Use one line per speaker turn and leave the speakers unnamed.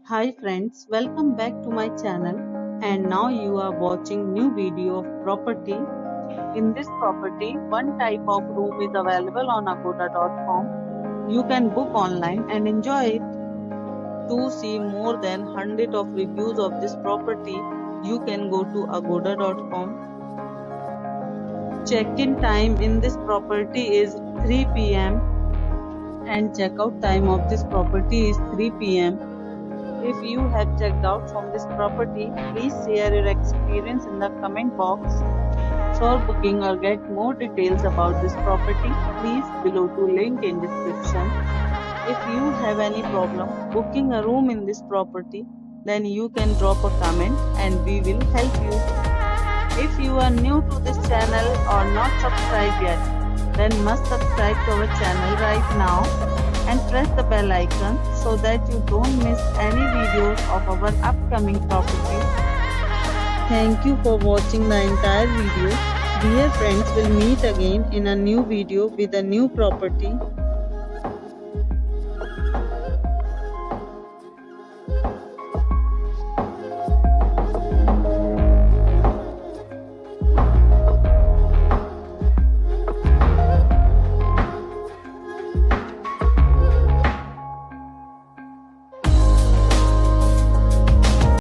Hi friends, welcome back to my channel, and now you are watching new video of property. In this property, one type of room is available on agoda.com. You can book online and enjoy it. To see more than 100 of reviews of this property, you can go to agoda.com. Check-in time in this property is 3 p.m. and check-out time of this property is 3 p.m. If you have checked out from this property, please share your experience in the comment box. For booking or get more details about this property, please below to link in description. If you have any problem booking a room in this property, then you can drop a comment and we will help you. If you are new to this channel or not subscribed yet, then must subscribe to our channel right now and press the bell icon so that you don't miss any videos of our upcoming property. Thank you for watching the entire video. Dear friends, will meet again in a new video with a new property.